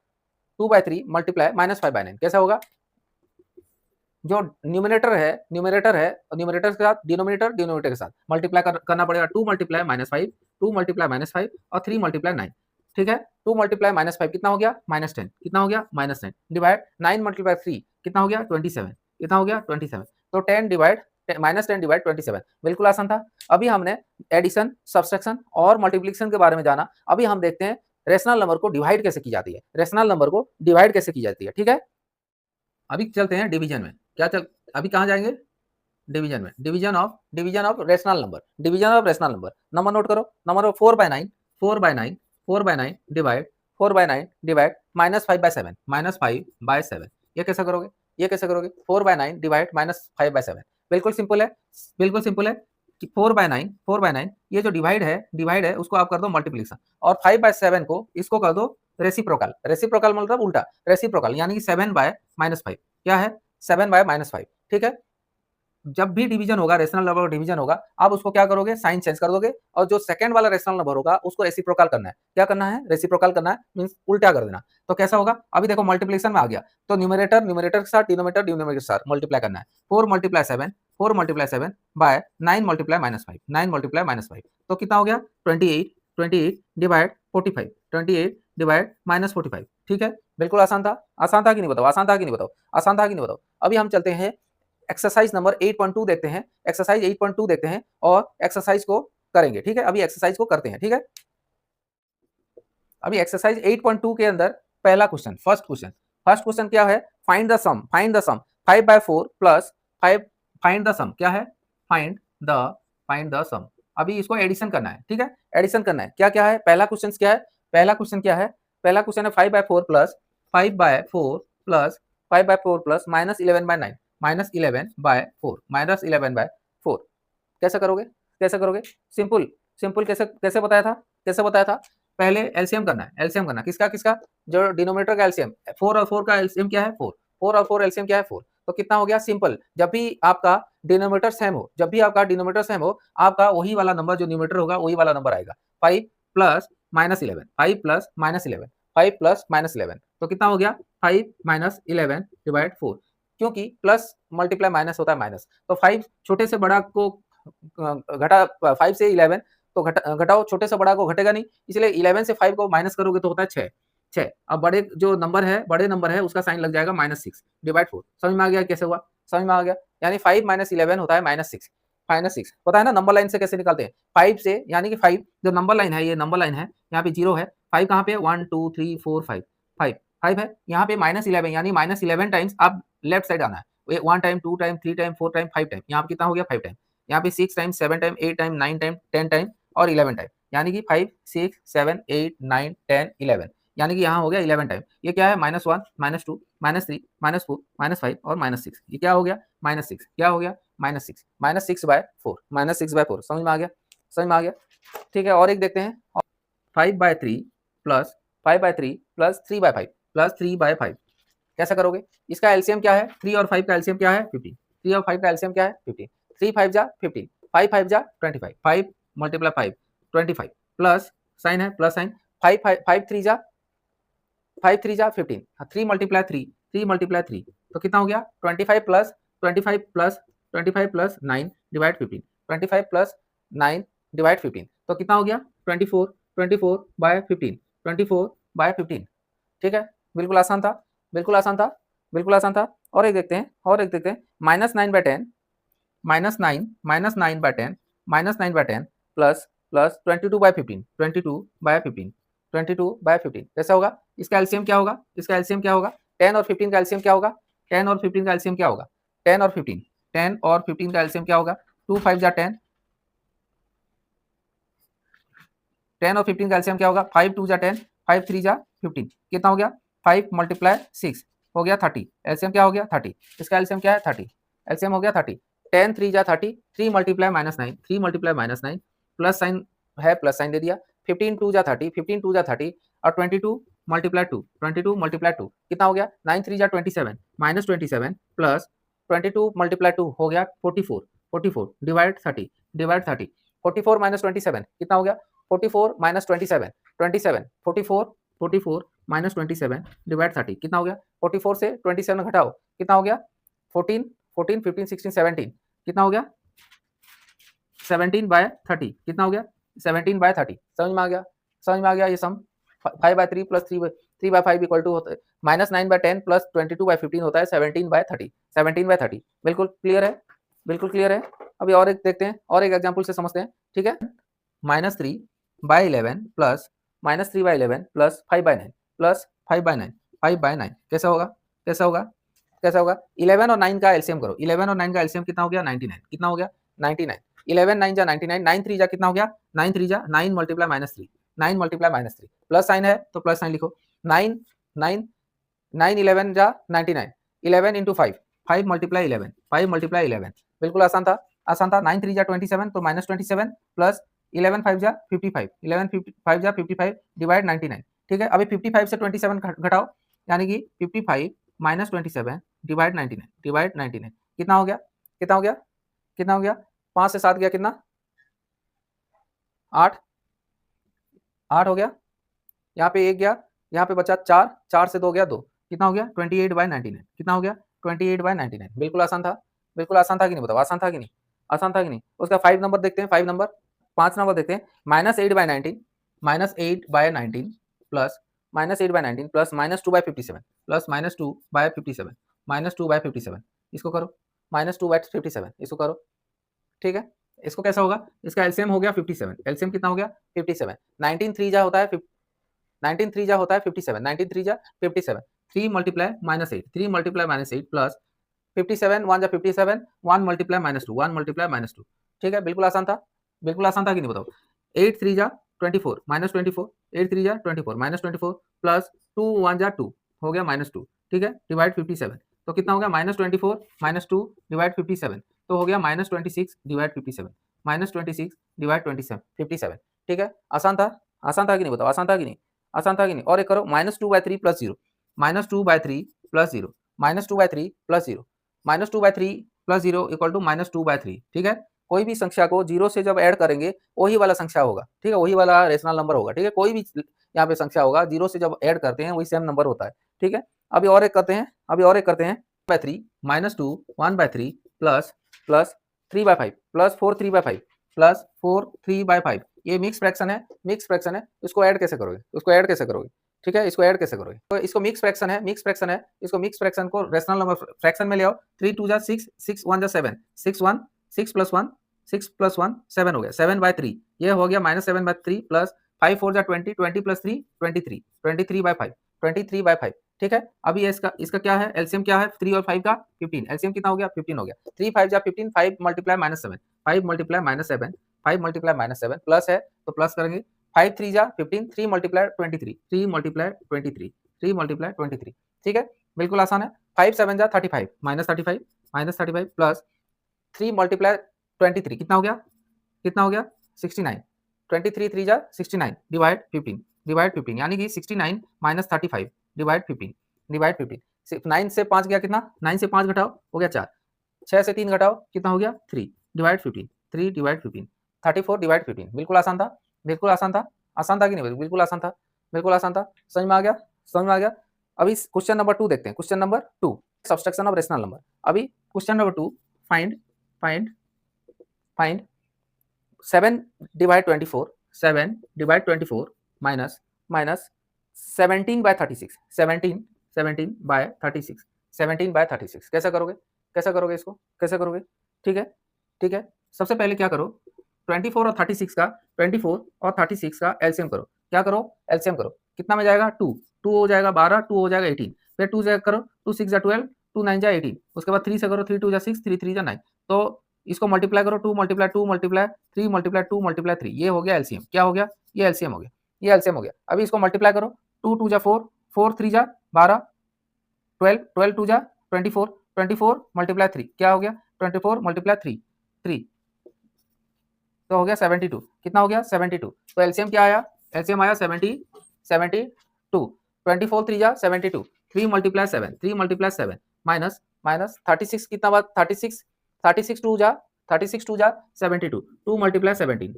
2 बाय 3 मल्टीप्लाई -5 बाय 9 कैसा होगा। जो न्यूमरेटर है न्यूमरेटर के साथ डिनोमिनेटर डिनोमिनेटर के साथ मल्टीप्लाई करना पड़ेगा। 2 मल्टीप्लाई -5 2 मल्टीप्लाई -5 और 3 मल्टीप्लाई 9। ठीक है, 2 मल्टीप्लाई -5 कितना हो गया -10, कितना हो गया -10 डिवाइड 9 मल्टीप्लाई 3 कितना हो गया 27, कितना हो गया 27, तो 10 डिवाइड -10 डिवाइड 27। बिल्कुल आसान था। अभी हमने एडिशन सब्सट्रैक्शन और मल्टीप्लिकेशन के बारे में जाना। अभी हम देखते हैं रेशनल नंबर को डिवाइड कैसे की जाती है, रेशनल नंबर को डिवाइड कैसे की जाती है। ठीक है, अभी चलते हैं डिवीजन में। क्या चल अभी कहाँ जाएंगे डिवीजन में, division of rational number, division of rational number. Number note करो, नंबर 4 बाय 9 4 बाय 9 4 बाय 9 डिवाइड 4 बाय 9 डिवाइड -5 बाय 7 -5 बाय 7। ये कैसे करोगे, ये कैसे करोगे 4 बाय 9 डिवाइड -5 बाय 7। बिल्कुल सिंपल है, बिल्कुल सिंपल है कि 4 बाय 9 ये जो डिवाइड है उसको आप कर दो मल्टीप्लिकेशन, और 5 बाय 7 को इसको कर दो रेसिप्रोकल। रेसिप्रोकल मतलब उल्टा, रेसिप्रोकल यानी कि 7 बाय -5 क्या है 7 बाय -5। ठीक है, जब भी डिवीजन होगा रेशनल नंबर का डिवीजन होगा, आप उसको क्या करोगे साइन चेंज कर दोगे, और जो सेकंड वाला रेशनल नंबर होगा उसको रेसिप्रोकल करना है। क्या करना है रेसिप्रोकल करना है, मींस उल्टा कर देना। तो कैसा होगा, अभी देखो मल्टीप्लिकेशन में आ गया तो न्यूमरेटर न्यूमरेटर के साथ डिनोमिनेटर डिनोमिनेटर के साथ मल्टीप्लाई करना है। 4 मल्टीप्लाई 7 बाय 9 मल्टीप्लाई -5 9 मल्टीप्लाई -5, तो कितना हो गया 28 28 डिवाइड 45 28 डिवाइड -45। ठीक है, बिल्कुल आसान था। आसान था कि नहीं बताओ, आसान था कि नहीं बताओ, आसान था कि नहीं बताओ। अभी हम चलते हैं एक्सरसाइज नंबर 8.2 देखते हैं, एक्सरसाइज 8.2 देखते हैं और एक्सरसाइज को करेंगे। ठीक है, अभी एक्सरसाइज को करते हैं। ठीक है, अभी एक्सरसाइज 8.2 के अंदर पहला क्वेश्चन, फर्स्ट क्वेश्चन क्या है, find the sum, 5/4 plus 5, find the sum क्या है, फाइंड द सम। अभी इसको एडिशन करना है। ठीक है, एडिशन करना है। क्या क्या है, पहला क्वेश्चन क्या है, पहला क्वेश्चन क्या है, पहला क्वेश्चन है 5/4 प्लस 5/4 प्लस 5/4 प्लस -11/9, -11/4 कैसे करोगे, कैसे करोगे, सिंपल सिंपल, कैसे कैसे बताया था, कैसे बताया था, पहले एलसीएम करना है, एलसीएम करना, किसका किसका, जो डिनोमिनेटर का एलसीएम, 4 और 4 का एलसीएम क्या है, 4, 4 और 4 एलसीएम क्या है, 4। तो कितना हो गया, सिंपल, जब भी आपका डिनोमिनेटर सेम हो, जब भी आपका डिनोमिनेटर सेम हो, आपका वही वाला नंबर जो न्यूमरेटर होगा वही वाला नंबर आएगा। 5 प्लस -11, 5 प्लस -11, 5 प्लस -11, तो कितना हो गया, 5 -11 डिवाइड 4, क्योंकि प्लस मल्टीप्लाई माइनस होता है माइनस, तो 5 छोटे से बड़ा को घटा, 5 से 11 तो घटाओ, छोटे से बड़ा को घटेगा नहीं, इसलिए 11 से 5 को माइनस करोगे तो होता है 6, 6। अब बड़े जो नंबर है, बड़े नंबर है उसका साइन लग जाएगा -6 डिवाइड 4। समझ में आ गया कैसे हुआ, समझ में आ गया, यानी 5 - 11 होता है -6 पता है ना, नंबर लाइन से कैसे निकालते हैं, 5 से, यानी कि 5 जो नंबर लाइन है, ये नंबर लाइन है, यहाँ पे 0 है, 5 कहाँ पे, 1 2 3 4 5, 5 है, यहाँ पे -11 यानी -11 टाइम्स आप लेफ्ट साइड आना है, 1 time 2 time 3 time 4 time 5 time, यहाँ पे कितना हो गया, 5 टाइम, यहाँ पे 6 time 7 time 8 time 9 time 10 time और 11 टाइम, यानी कि 5 6 7 8 9 10 11, यानी कि यहाँ हो गया 11 टाइम। ये क्या है, -1 -2 -3 -4 -5 और -6, ये क्या हो गया, -6, क्या हो गया, -6, -6/4 समझ में आ गया, समझ में आ गया। ठीक है, और एक देखते हैं, 5/3 प्लस 5/3 प्लस 3/5 प्लस 3/5 कैसे करोगे, इसका एलसीएम क्या है, 3 और 5 का एलसीएम क्या है, 15, 3 और 5 का एलसीएम क्या है, 15, 3 5 जा 15, 5 5 जा 25, 5 मल्टीप्लाई 5 25 प्लस साइन है, प्लस साइन, 5 5 3 जा 15, 3 मल्टीप्लाई 3 3 मल्टीप्लाई 3 तो कितना हो गया, 25 plus 25 plus 25 plus 9 divide 15, 25 plus 9 divide 15 तो कितना हो गया, 24/15, 24/15। ठीक है, बिल्कुल आसान था, बिल्कुल आसान था, बिल्कुल आसान था। और एक देखते हैं, और एक देखते हैं, -9/10, -9/10 -9/10 प्लस प्लस 22/15, 22/15, 22/15 कैसा होगा, इसका एलसीएम क्या होगा, इसका एलसीएम क्या होगा, 10 और 15 का एलसीएम क्या होगा, 10 और 15 का एलसीएम क्या होगा, 10 और 15, 10 और 15 का एलसीएम क्या होगा, 2 5 जा 10, 10 और 15 का एलसीएम क्या होगा, 5 2 जा 10, 5 3 जा 15, कितना हो गया, 5 मल्टीप्लाई 6 हो गया 30, एलसीएम क्या हो गया 30, इसका एलसीएम क्या है 30, एलसीएम हो गया 30, 10 3 जा 30, 3 मल्टीप्लाई -9, 3 मल्टीप्लाई -9 प्लस साइन है, प्लस साइन दे दिया, 15 2 जा 30, 15 2 जा 30 और 22 मल्टीप्लाई 2, 22 मल्टीप्लाई 2 कितना हो गया, 9 3 जा 27 -27 प्लस 22 मल्टीप्लाई 2 हो गया 44, 44 डिवाइड 30, डिवाइड 30, 44 - 27 कितना हो गया, 44 - 27 27 44 44 - 27 डिवाइड 30 कितना हो गया, 44 से 27 घटाओ कितना हो गया, 14 14 15 16 17 कितना हो गया, 17/30 कितना हो गया, 17/30 समझ में आ गया, समझ में आ गया ये सम, 5/3 प्लस 3/5 इक्वल टू होता है -9/10 प्लस 22/15 होता है 17/30, 17/30 बिल्कुल क्लियर है, बिल्कुल क्लियर है। अभी और एक देखते हैं, और एक एग्जाम्पल से समझते हैं। ठीक है, -3/11 प्लस -3/11 प्लस 5/9 प्लस 5/9 5/9 कैसा होगा, कैसा होगा, कैसा होगा, 11 और 9 का एलसीएम करो, 11 और 9 का एलसीएम कितना हो गया, 99 कितना हो गया, 99, 11 9 जा 99, 9 3 जा कितना हो गया, 9 3 जा 9 मल्टीप्लाई -3, 9 मल्टीप्लाई -3 प्लस साइन है तो प्लस साइन लिखो, 9 9 9 11 जा 99, 11 इंटू 5, 5 मल्टीप्लाई 11, 5 मल्टीप्लाई 11 बिल्कुल आसान था, आसान था, 9 3 जा 27 तो -27 प्लस 11 5 जा 55, 11 5 जा 55 डिवाइड 99। ठीक है, अभी 55 से 27 घटाओ, यानी कि 55 - 27 डिवाइड 99, डिवाइड 99 कितना हो गया, कितना हो गया, कितना हो गया, 5 से 7 गया कितना, 8 8 हो गया, यहाँ पे 1 गया, यहाँ पे बचा 4, 4 से 2 गया 2 कितना हो गया, 28/99 कितना हो गया, 28/99 बिल्कुल आसान था, बिल्कुल आसान था कि नहीं बताओ, आसान था कि नहीं, आसान था कि नहीं। उसका 5 नंबर देखते हैं, 5 नंबर 5 नंबर देखते हैं, -8/19 -8/19 प्लस -8/19 प्लस -2/57 प्लस -2/57 -2/57 इसको करो, -2/57 इसको करो, ठीक है। इसको कैसा होगा, इसका एलसीएम हो गया 57, एलसीएम कितना हो गया 57, 19 3 जा होता है 19 3 जा होता है 57, 19 3 जा 57, 3 मल्टीप्लाई -8, 3 मल्टीप्लाई -8 प्लस 57 1 जा 57, 1 मल्टीप्लाई -2, 1 मल्टीप्लाई -2, ठीक है। बिल्कुल आसान था कि नहीं बताओ। 8 3 जा 24 -24, 8 3 जा 24 -24 प्लस 2 1 जा 2 हो गया -2, ठीक है, डिवाइड 57 तो कितना हो गया -24 -2 डिवाइड 57 तो हो गया -26 डिवाइड 57 -26 डिवाइड 57, ठीक है। आसान था कि नहीं बताओ, आसान था कि नहीं, आसान था कि नहीं। और एक करो -2/3 plus 0, -2/3 plus 0, -2/3 plus 0, -2/3 plus 0 equal to -2/3, ठीक है। कोई भी संख्या को 0 से जब ऐड करेंगे वही वाला संख्या होगा, ठीक है, वही वाला रेशनल नंबर होगा, ठीक है। कोई भी यहाँ पे संख्या होगा 0 से जब ऐड करते हैं वही सेम नंबर होता है, ठीक है। अभी और एक करते हैं, -2 1/3 प्लस प्लस 3/5 प्लस 4 3/5 प्लस 4 3/5 ये मिक्स फ्रैक्शन है, इसको ऐड कैसे करोगे, ठीक है, इसको ऐड कैसे करोगे, तो इसको मिक्स फ्रैक्शन है, इसको मिक्स फ्रैक्शन को रेशनल नंबर फ्रैक्शन में ले आओ। 3 2 जा 6, 6 1 जा 7, 6 प्लस 1 7 हो गया, 7/3 ये हो गया -7/3 प्लस 5 4 जा 20, 20 प्लस 3 23, 23/5, ठीक है। अभी इसका क्या है, एलसीएम क्या है 3 और 5 का 15, एलसीएम कितना हो गया 15 हो गया। 3 5 जा 15, 5 मल्टीप्लाई -7, 5 मल्टीप्लाई -7, 5 मल्टीप्लाई -7 प्लस है तो प्लस करेंगे, 5 3 जा 15, 3 मल्टीप्लाई 23, 3 मल्टीप्लाई 23, 3 मल्टीप्लाई 23, ठीक है, बिल्कुल आसान है। 5 7 जा 35 -35 प्लस 3 मल्टीप्लाई 23 कितना हो गया 69, 23 3 जा 69 डिवाइड 15 यानी कि 69 -35 डिवाइड 15 सिर्फ 9 से 5 गया कितना, 9 से 5 घटाओ हो गया 4, 6 से 3 घटाओ कितना हो गया 3 डिवाइड 15, 3 डिवाइड 15 34 डिवाइड 15, बिल्कुल आसान था, आसान था कि नहीं, बिल्कुल आसान था, समझ में आ गया। अभी क्वेश्चन नंबर 2 देखते हैं, question number 2 subtraction of rational number. अभी question number 2 find 7 divide 24 minus 17/36 17/36 कैसा करोगे इसको, ठीक है। सबसे पहले क्या करो, 24 और 36 का 24 और 36 का एलसीएम करो, क्या करो एलसीएम करो, कितना में जाएगा 2 2 हो जाएगा 12, 2 हो जाएगा 18, फिर 2 से करो 2 6 जा 12, 2 9 जा 18, उसके बाद 3 से करो 3 2 जा 6, 3 3 जा 9, तो इसको मल्टीप्लाई करो 2 मल्टीप्लाई 2 मल्टीप्लाई 3 मल्टीप्लाई 2 मल्टीप्लाई 3, ये हो गया एलसीएम, क्या हो गया ये एलसीएम हो गया। अभी इसको मल्टीप्लाई करो 2 2 जा 4, 4 3 जा 12, 12 12 2 जा 24, 24 मल्टीप्लाई 3 क्या हो गया 24 मल्टीप्लाई 3 3 तो हो गया 72, कितना हो गया 72, तो एलसीएम क्या आया, एलसीएम आया 72, 24 3 जा 72, 3 मल्टीप्लाई 7 माइनस 36 कितना बात 36 2 जा 72, 2 मल्टीप्लाई 17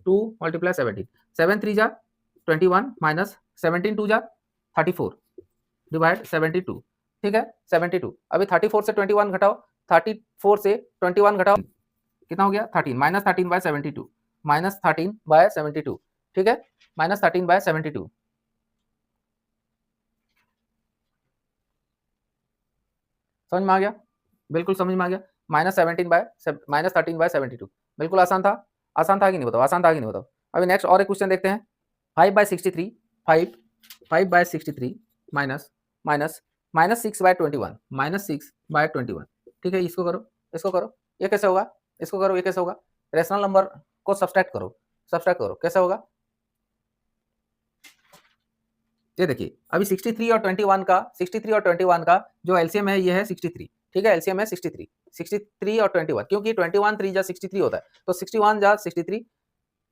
7 3 जा 21 माइनस 17 2 जा 34 डिवाइड 72, ठीक है 72। अभी 34 से 21 घटाओ, 34 से 21 घटाओ कितना हो गया 13 -13/72 -13/72, ठीक है -13/72, समझ में आ गया, बिल्कुल समझ में आ गया, -13/72 बिल्कुल आसान था कि नहीं बताओ, अभी नेक्स्ट और एक क्वेश्चन देखते हैं। 5/63 5/63 माइनस 6/21 -6/21, ठीक है, इसको करो ये कैसे होगा, रेशनल नंबर को सब्सट्रैक्ट करो, कैसे होगा, ये देखिए अभी 63 और 21 का जो एलसीएम है ये है 63, ठीक है, एलसीएम है 63 और 21, क्योंकि 21 3 जा 63 होता है, तो 61 जा 63,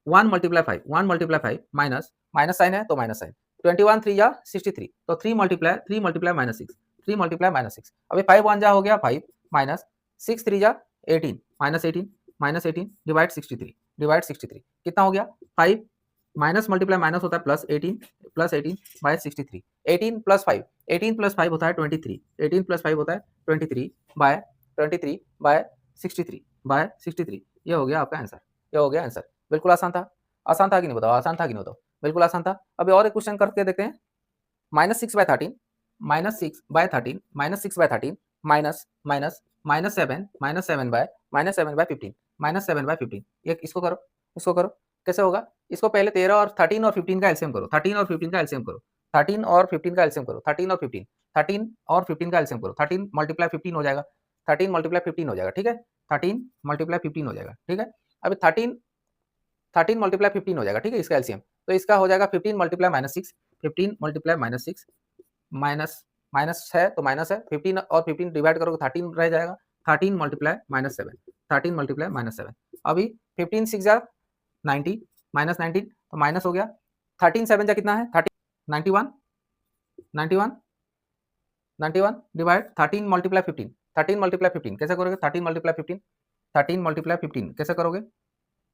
1 मल्टीप्लाई 5 माइनस साइन है तो माइनस साइन, 21 3 जा 63 तो 3 मल्टीप्लाई -6 अभी 5 1 जा हो गया 5 माइनस 6 3 जा 18 -18 डिवाइड 63 कितना हो गया 5 माइनस मल्टीप्लाई माइनस होता है प्लस 18 बाय 63, 18 प्लस 5 होता है 23, 18 प्लस 5 होता है 23 बाय 63 ये हो गया आपका आंसर, बिल्कुल आसान था कि नहीं बताओ, बिल्कुल आसान था। अभी और एक क्वेश्चन करके देखते हैं, -6/13 -6/13 -6/13 माइनस माइनस -7 -7/15 -7/15 ये इसको करो कैसे होगा? इसको पहले 13 और 13 और 15 का एलसीएम करो, 13 और 15 का एलसीएम करो, 13 और 15 का एलसीएम करो, 13 और 15 13 और 15 का एलसीएम करो, 13 मल्टीप्लाई 15 हो जाएगा, 13 मल्टीप्लाई 15 हो जाएगा, ठीक है, 13 मल्टीप्लाई 15 हो जाएगा, ठीक है। अभी 13 मल्टीप्लाई 15 हो जाएगा, ठीक है, इसका एलसीएम तो इसका हो जाएगा 15 मल्टीप्लाई -6, 15 मल्टीप्लाई -6 माइनस माइनस है तो माइनस है, 15 और 15 डिवाइड करोगे 13 रह जाएगा, 13 मल्टीप्लाई -7, 13 मल्टीप्लाई -7। अभी 15 6 जा 90 -19 तो माइनस हो गया, 13 7 जा कितना है 30 91 91 91 डिवाइड 13 मल्टीप्लाई 15, 13 मल्टीप्लाई 15 कैसे करोगे? 13 मल्टीप्लाई 15, 13 मल्टीप्लाई 15 कैसे करोगे?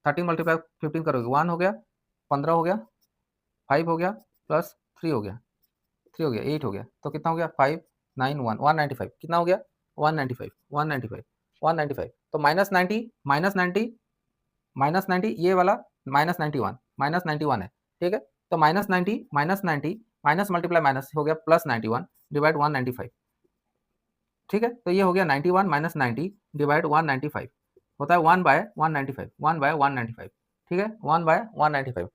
13 मल्टीप्लाई 15 करोगे 1 हो गया, 15 हो गया, 5 हो गया, प्लस 3 हो गया, 3 हो गया, 8 हो गया, तो कितना हो गया 5 9 1 195 कितना हो गया 195 195 195 तो -90 ये वाला -91 है, ठीक है, तो -90 माइनस मल्टीप्लाई माइनस हो गया +91 डिवाइड 195, ठीक है, तो ये हो गया 91 माइनस 90 डिवाइड 195 होता है 1/195 1/195, ठीक है, 1/195।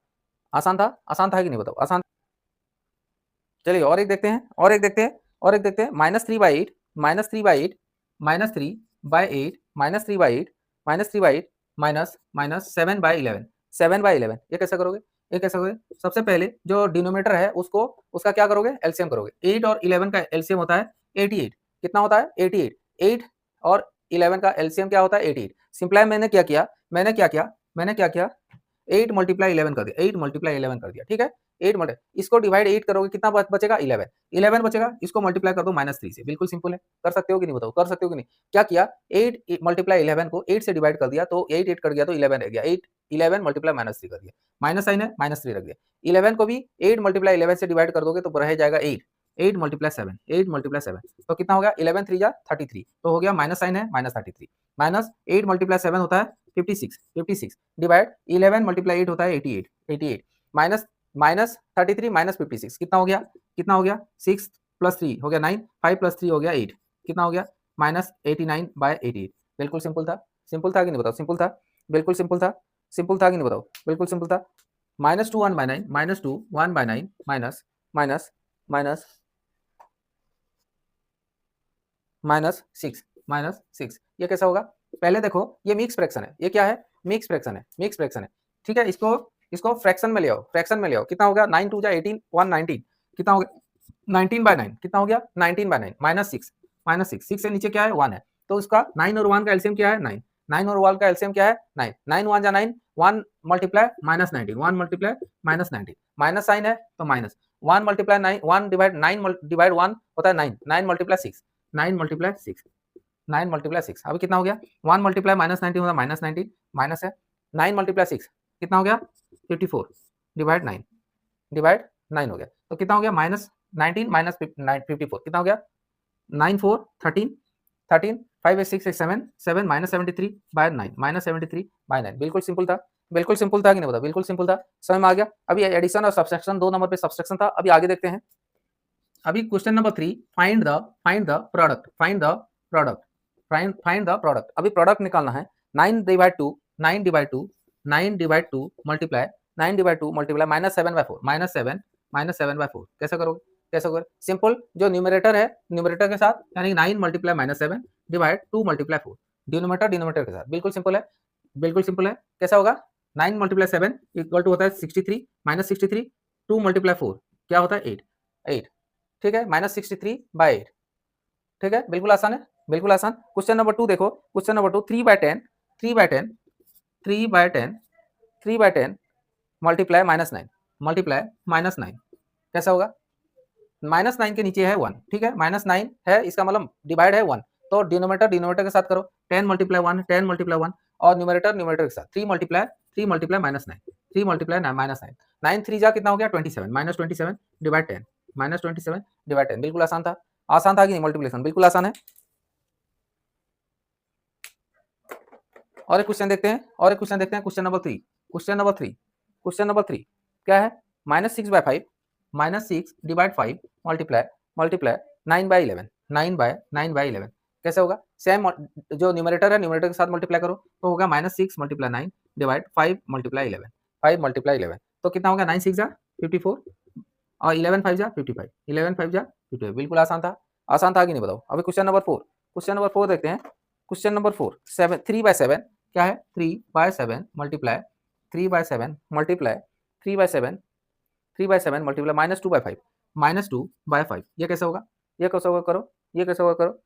आसान था कि नहीं बताओ? आसान। चलिए और एक देखते हैं, और एक देखते हैं, और एक देखते हैं, -3/8 -3/8 -3/8 -3/8 -3/8 माइनस 7/11 7/11 ये कैसे करोगे? ये कैसे करोगे? सबसे पहले जो डिनोमिनेटर है उसको उसका क्या करोगे? एलसीएम करोगे। 8 और 11 का एलसीएम होता है 88, कितना होता है 88, 8 और 11 का एलसीएम क्या होता है 88। सिंपलाई मैंने क्या किया, मैंने क्या किया 8 मल्टीप्लाई 11 कर दिया, 8 मल्टीप्लाई 11 कर दिया, ठीक है, 8 मल्टी इसको डिवाइड 8 करोगे कितना बचेगा 11, 11 बचेगा, इसको मल्टीप्लाई कर दो -3 से, बिल्कुल सिंपल है, कर सकते हो कि नहीं बताओ? कर सकते हो कि नहीं? क्या किया 8 मल्टीप्लाई 11 को 8 से डिवाइड कर दिया तो 8 8 कट गया तो 11 रह गया, 8 11 मल्टीप्लाई -3 कर दिया, माइनस साइन है -3 रख दिया, 11 को भी 8 मल्टीप्लाई 11 से डिवाइड कर दोगे तो रह जाएगा 8 8 मल्टीप्लाई 7 8 मल्टीप्लाई 7 तो कितना हो गया 11 3 जा 33 तो हो गया माइनस साइन है -33 माइनस 8 मल्टीप्लाई 7 होता है 56 डिवाइड 11 मल्टीप्लाई 8 होता है 88 माइनस माइनस 33 माइनस 56 कितना हो गया 6 प्लस 3 हो गया 9 5 प्लस 3 हो गया 8 कितना हो गया -89/88 बिल्कुल सिंपल था कि नहीं बताओ? सिंपल था, बिल्कुल सिंपल था कि नहीं बताओ? बिल्कुल सिंपल था। -2 1/9 -2 1/9 माइनस माइनस माइनस -6 ये कैसा होगा? पहले देखो ये मिक्स फ्रैक्शन है, ये क्या है? मिक्स फ्रैक्शन है, ठीक है, इसको फ्रैक्शन में ले आओ, कितना हो गया 9 2 जा 18 119 कितना हो गया 19/9 कितना हो गया 19/9 -6 6 से नीचे क्या है 1 है तो उसका 9 और 1 का एलसीएम क्या है 9 9 और 1 का एलसीएम क्या है 9 9 1 जा 9 1 मल्टीप्लाई -19 1 मल्टीप्लाई -19 माइनस साइन है तो माइनस 1 मल्टीप्लाई 9 1 डिवाइड 9 डिवाइड 1 होता है 9 9 मल्टीप्लाई 6 9 मल्टीप्लाई 6 9 मल्टीप्लाई 6 अभी कितना हो गया 1 मल्टीप्लाई -19 होता है -19 माइनस है 9 मल्टीप्लाई 6 कितना हो गया 54 डिवाइड 9 हो गया तो कितना हो गया -19 माइनस 54 कितना हो गया 9 4 13 13 5 8 6 7 7 -73/9 -73/9 बिल्कुल सिंपल था कि नहीं बता? बिल्कुल सिंपल था, समझ में आ गया। अभी एडिशन और सब्सट्रैक्शन 2 नंबर पे सब्सट्रैक्शन था, अभी आगे देखते हैं। अभी question number 3 find the product अभी प्रोडक्ट निकालना है 9 डिवाइड 2 मल्टीप्लाई -7/4 कैसे करोगे सिंपल जो न्यूमरेटर है न्यूमरेटर के साथ यानी 9 मल्टीप्लाई -7 डिवाइड 2 मल्टीप्लाई 4 डिनोमिनेटर के साथ बिल्कुल सिंपल है कैसा होगा 9 मल्टीप्लाई 7 इक्वल टू होता है 63 -63 2 मल्टीप्लाई 4 क्या होता है 8 ठीक है -63/8 ठीक है बिल्कुल आसान है बिल्कुल आसान। क्वेश्चन नंबर 2 देखो क्वेश्चन नंबर 2 3/10 मल्टीप्लाई -9 कैसा होगा -9 के नीचे है 1 ठीक है -9 है इसका मतलब डिवाइड है 1 तो डिनोमिनेटर के साथ करो 10 मल्टीप्लाई 1 और न्यूमरेटर के साथ 3 मल्टीप्लाई -9 9 3 जा कितना हो गया 27 -27 डिवाइड 10 -27 डिवाइड 10 बिल्कुल आसान था कि नहीं मल्टीप्लिकेशन बिल्कुल आसान है। और एक क्वेश्चन देखते हैं क्वेश्चन नंबर 3 क्या है -6/5 -6 डिवाइड 5 मल्टीप्लाई मल्टीप्लाई 9/11 9/11 कैसे होगा? सेम जो न्यूमरेटर है न्यूमरेटर के साथ मल्टीप्लाई करो तो होगा -6 × 9 डिवाइड 5 × 11 5 × 11 तो कितना होगा? 9 6 जा 54 और 11 5 जा 55 11 5 जा 55 बिल्कुल आसान था कि नहीं बताओ। अभी क्वेश्चन नंबर 4 देखते हैं। क्वेश्चन नंबर 4 3/7 क्या है? 3/7 मल्टीप्लाई 3/7 मल्टीप्लाई 3/7 3/7 मल्टीप्लाई -2/5 -2/5 ये कैसे होगा? ये कैसे होगा करो? ये कैसे होगा करो?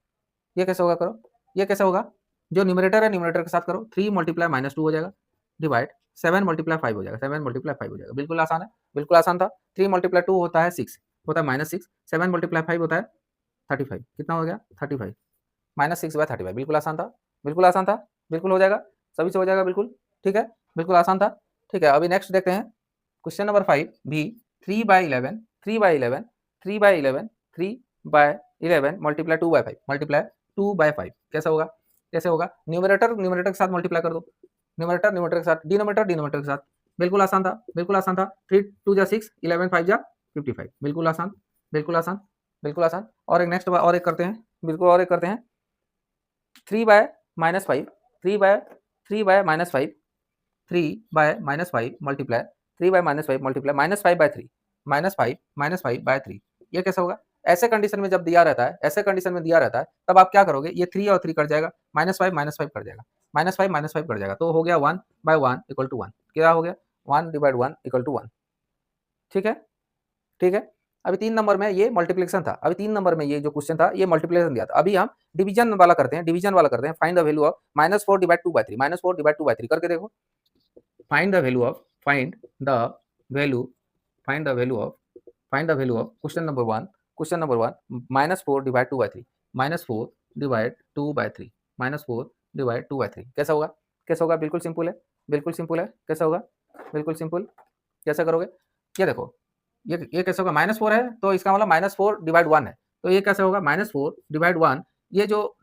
ये कैसे होगा करो? ये कैसे होगा? जो न्यूमरेटर है न्यूमरेटर के साथ करो 3 × -2 हो जाएगा डिवाइड 7 × 5 हो जाएगा 7 × 5 हो जाएगा। बिल्कुल आसान है, बिल्कुल आसान था। 3 × 2 होता है 6 होता है -6 7 × 5 होता है 35 कितना हो गया? 35 -6/35 बिल्कुल आसान था, बिल्कुल आसान था, बिल्कुल हो जाएगा, सभी से हो जाएगा बिल्कुल, ठीक है, बिल्कुल आसान था, ठीक है। अभी नेक्स्ट देखते हैं क्वेश्चन नंबर 5 भी 3/11 3/11 3/11 3/11 मल्टीप्लाई 2/5 मल्टीप्लाई 2/5 कैसा होगा? कैसे होगा? न्यूमरेटर के साथ मल्टीप्लाई कर दो, न्यूमरेटर के साथ, डिनोमिनेटर के साथ, बिल्कुल आसान था, बिल्कुल आसान था। 3 2 जा 6 11 5 जा 55 बिल्कुल आसान, बिल्कुल आसान, बिल्कुल आसान। और एक नेक्स्ट और एक करते हैं, बिल्कुल और एक करते हैं 3/-5 3/-5 3/-5 मल्टीप्लाई 3/-5 मल्टीप्लाई -5/3 -5/3 ये कैसा होगा? ऐसे कंडीशन में जब दिया रहता है, ऐसे कंडीशन में दिया रहता है तब आप क्या करोगे? ये 3 और 3 कट जाएगा, -5 कट जाएगा, -5 कट जाएगा तो हो गया 1/1 = 1 क्या हो गया? 1/1 = 1 ठीक है, ठीक है। अभी 3 नंबर में ये मल्टीप्लिकेशन था, अभी 3 नंबर में ये जो क्वेश्चन था ये मल्टीप्लिकेशन दिया था। अभी हम डिवीजन वाला करते हैं, डिवीजन वाला करते हैं। फाइंड द वैल्यू ऑफ -4 / 2/3 -4 / 2/3 करके देखो। Find the value of question number 1 -4 / 2/3 -4 / 2/3 -4 / 2/3 कैसा होगा? कैसा होगा? बिल्कुल सिंपल है, बिल्कुल सिंपल है। कैसा होगा? बिल्कुल सिंपल। कैसे करोगे? ये देखो, ये कैसे होगा? -4 है तो इसका मतलब -4 / 1 है, तो ये कैसे होगा? -4 / 1 ये जो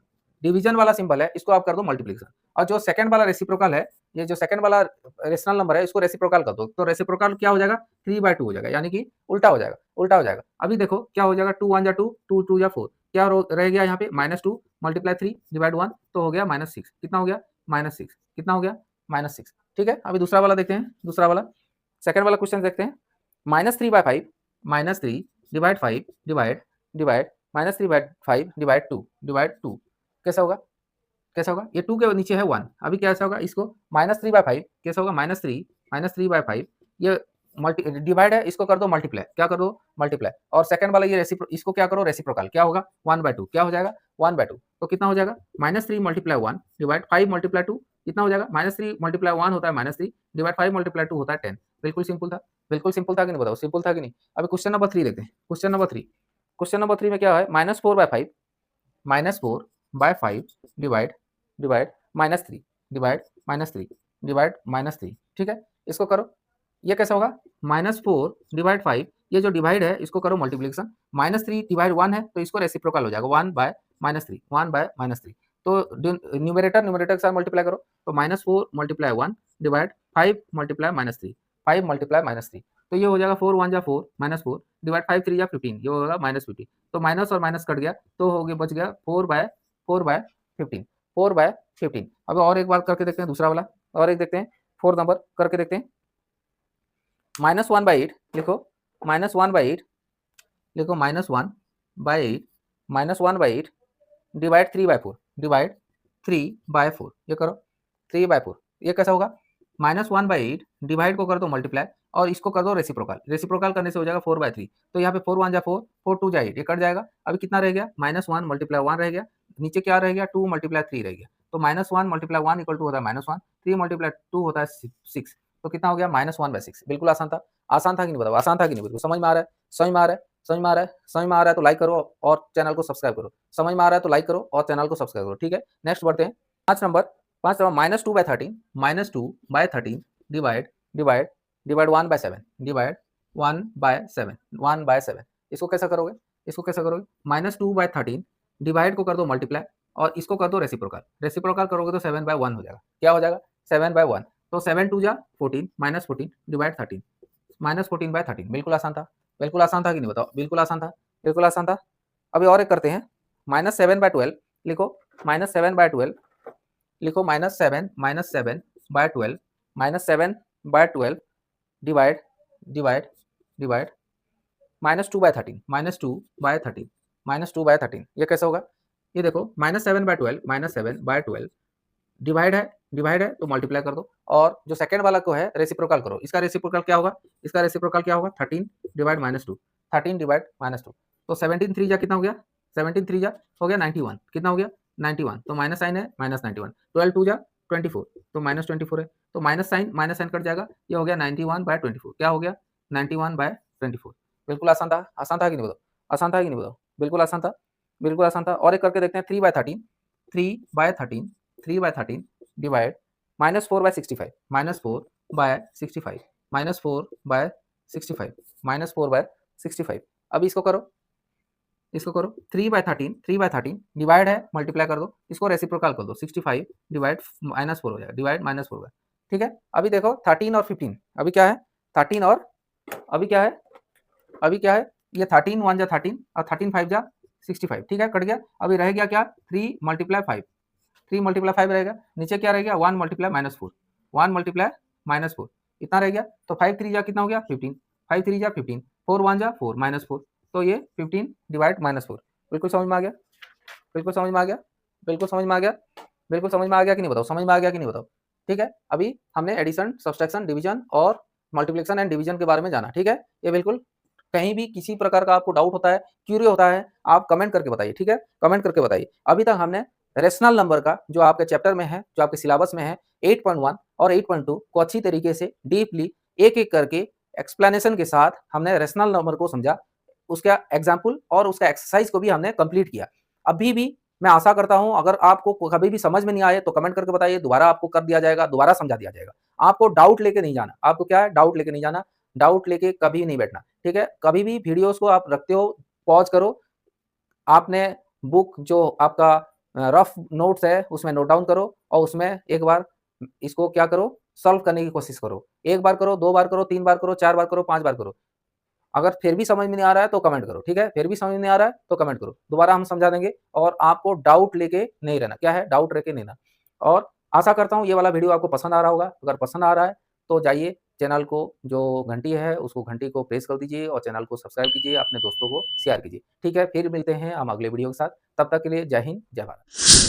डिवीजन वाला सिंबल है इसको आप कर दो मल्टीप्लिकेशन, और जो सेकंड वाला रेसिप्रोकल है, ये जो सेकंड वाला रेशनल नंबर है इसको रेसिप्रोकल कर दो, तो रेसिप्रोकल क्या हो जाएगा? 3/2 हो जाएगा, यानी कि उल्टा हो जाएगा, उल्टा हो जाएगा। अभी देखो क्या हो जाएगा? 2 1 जा 2 2 2 जा 4 क्या रह गया यहाँ पे? -2 मल्टीप्लाई 3 / 1 तो हो गया -6 कितना हो गया? -6 कितना हो गया? -6 ठीक है। अभी दूसरा वाला देखते हैं, दूसरा वाला सेकंड वाला क्वेश्चन देखते हैं। -3/5 -3 डिवाइड 5 डिवाइड डिवाइड -3/5 डिवाइड 2 कैसा होगा? कैसा होगा? ये 2 के नीचे है 1 अभी कैसा होगा? इसको -3/5 कैसा होगा? -3/5 ये मल्टी डिवाइड है, इसको कर दो मल्टीप्लाई, क्या कर दो? मल्टीप्लाई। और सेकंड वाला ये इसको क्या करो? रेसिप्रोकल क्या होगा? 1/2 क्या हो जाएगा? 1/2 तो कितना हो जाएगा? -3 × 1 डिवाइड 5 × 2 कितना हो जाएगा? -3 × 1 होता है -3 डिवाइड 5 × 2 होता है 10 बिल्कुल सिंपल था, बिल्कुल सिंपल था कि नहीं बताओ? सिंपल था कि नहीं? अभी क्वेश्चन नंबर 3 देखते हैं। क्वेश्चन नंबर 3 में क्या है? -4/5 डिवाइड डिवाइड -3 डिवाइड -3 डिवाइड -3 ठीक है, इसको करो। ये कैसा होगा? -4 डिवाइड 5 ये जो डिवाइड है इसको करो मल्टीप्लिकेशन, -3 डिवाइड 1 है तो इसको रेसिप्रोकल हो जाएगा 1/-3 तो न्यूमरेटर के साथ मल्टीप्लाई करो तो -4 × 1 डिवाइड 5 × -3 5 × -3 तो ये हो जाएगा 4 1 जा 4 -4 डिवाइड 5 3 जा 15 ये होगा -15 तो माइनस और माइनस कट गया तो हो गया बच गया 4/15 4/15। अब और एक बार करके देखते हैं दूसरा वाला, और एक देखते हैं 4 नंबर करके देखते हैं। -1/8 लिखो, -1/8 लिखो, -1/8 -1/8 डिवाइड 3/4 डिवाइड 3/4 ये करो 3/4 ये कैसा होगा? -1/8 डिवाइड को कर दो मल्टीप्लाई और इसको कर दो रेसिप्रोकल, रेसिप्रोकल करने से हो जाएगा 4/3 तो यहाँ पे 4 1 जा 4 4 2 जा 8 ये कट जाएगा। अभी कितना रह गया? -1 × 1 रह गया, नीचे क्या रह गया? 2 × 3 रह गया तो -1 × 1 = होता है -1 3 × 2 होता है 6 तो कितना हो गया? -1/6 बिल्कुल आसान था, आसान था कि नहीं बताओ? आसान था कि नहीं? बिल्कुल समझ में आ रहा है, समझ में आ रहा है, समझ में आ रहा है, समझ में आ रहा है तो लाइक करो और चैनल को सब्सक्राइब करो, समझ में आ रहा है तो लाइक करो और चैनल को सब्सक्राइब करो, ठीक है। नेक्स्ट बढ़ते हैं 5 number -2/13 divide divide divide 1/7 divide 1/7 इसको कैसा करोगे? इसको कैसा करोगे? -2/13 डिवाइड को कर दो मल्टीप्लाई और इसको कर दो रेसिप्रोकल, रेसिप्रोकल करोगे तो 7/1 हो जाएगा, क्या हो जाएगा? 7/1 तो 7 2 जा 14 -14 डिवाइड 13 -14/13 बिल्कुल आसान था, बिल्कुल आसान था कि नहीं बताओ, बिल्कुल आसान था, बिल्कुल आसान था। अभी और एक करते हैं, -7/12 लिखो, -7/12 लिखो, -7/12 -7/12 डिवाइड डिवाइड डिवाइड -2/13 -2/13 -2/13 ये कैसे होगा? ये देखो, -7/12 -7/12 डिवाइड है तो मल्टीप्लाई कर दो, और जो सेकंड वाला को है रेसिप्रोकल करो। इसका रेसिप्रोकल क्या होगा? इसका रेसिप्रोकल क्या होगा? 13 डिवाइड -2, 13 डिवाइड -2, तो 17 3 जा कितना हो गया? 17 3 जा हो गया 91, कितना हो गया? 91, तो माइनस साइन है, -91, 12 2 जा 24, तो -24 है, तो माइनस साइन कट जाएगा, ये हो गया 91/24, क्या हो गया? 91/24। बिल्कुल आसान था कि नहीं बताओ? आसान था कि नहीं बताओ? बिल्कुल आसान था, बिल्कुल आसान था। और एक करके देखते हैं, 3/13 3/13 3/13 डिवाइड -4/65 -4/65 -4/65 -4/65। अब इसको करो 3/13 डिवाइड है, मल्टीप्लाई कर दो, इसको रेसिप्रोकल कर दो, 65 डिवाइड -4 हो जाएगा, डिवाइड -4 हो, ठीक है। अभी देखो 13 और 15, अभी क्या है? 13 और अभी क्या है? अभी क्या है? ये 13 1 जा 13 और 13 5 जा 65, ठीक है, कट गया। अभी रह गया क्या? 3 × 5, 3 × 5 रहेगा, नीचे क्या रहेगा? 1 × -4, 1 × -4, इतना रह गया। तो 5 3 जा कितना हो गया? 15, 5 3 जा 15, 4 1 जा 4 -4, तो ये 15 डिवाइड -4। बिल्कुल समझ में आ गया, बिल्कुल समझ में आ गया, बिल्कुल समझ में आ गया, बिल्कुल समझ में आ गया कि नहीं बताओ? समझ में आ गया कि नहीं बताओ? ठीक है, अभी हमने एडिशन, सब्सट्रैक्शन, डिवीजन और मल्टीप्लिकेशन एंड डिवीजन के बारे में जाना, ठीक है। ये बिल्कुल, कहीं भी किसी प्रकार का आपको डाउट होता है, क्यूरी होता है, आप कमेंट करके बताइए, ठीक है, कमेंट करके बताइए। अभी तक हमने रेशनल नंबर का जो आपके चैप्टर में है, जो आपके सिलेबस में है, 8.1 और 8.2 को अच्छी तरीके से डीपली एक-एक करके एक्सप्लेनेशन के साथ हमने रेशनल नंबर को समझा, उसका एग्जाम्पल और उसका एक्सरसाइज को भी हमने कंप्लीट किया। अभी भी मैं आशा करता हूं, अगर आपको कभी भी समझ में नहीं आए तो कमेंट करके बताइए, दोबारा आपको कर दिया जाएगा, दोबारा समझा दिया जाएगा। आपको डाउट लेके नहीं जाना, आपको क्या है? डाउट लेके नहीं जाना, डाउट लेके कभी नहीं बैठना, ठीक है। कभी भी वीडियोस को आप रखते हो, पॉज करो, आपने बुक जो आपका रफ नोट्स है उसमें नोट डाउन करो, और उसमें एक बार इसको क्या करो? सॉल्व करने की कोशिश करो। एक बार करो, 2 बार करो, 3 बार करो, 4 बार करो, 5 बार करो। अगर फिर भी समझ में नहीं आ रहा है तो कमेंट करो, ठीक है। फिर भी समझ में नहीं आ रहा है तो कमेंट करो, दोबारा हम समझा देंगे। और आपको डाउट लेके नहीं रहना, क्या है? डाउट लेके नहीं रहना। और आशा करता हूँ ये वाला वीडियो आपको पसंद आ रहा होगा। अगर पसंद आ रहा है तो जाइए, चैनल को जो घंटी है उसको, घंटी को प्रेस कर दीजिए, और चैनल को सब्सक्राइब कीजिए, अपने दोस्तों को शेयर कीजिए, ठीक है। फिर मिलते हैं हम अगले वीडियो के साथ, तब तक के लिए जय हिंद, जय भारत।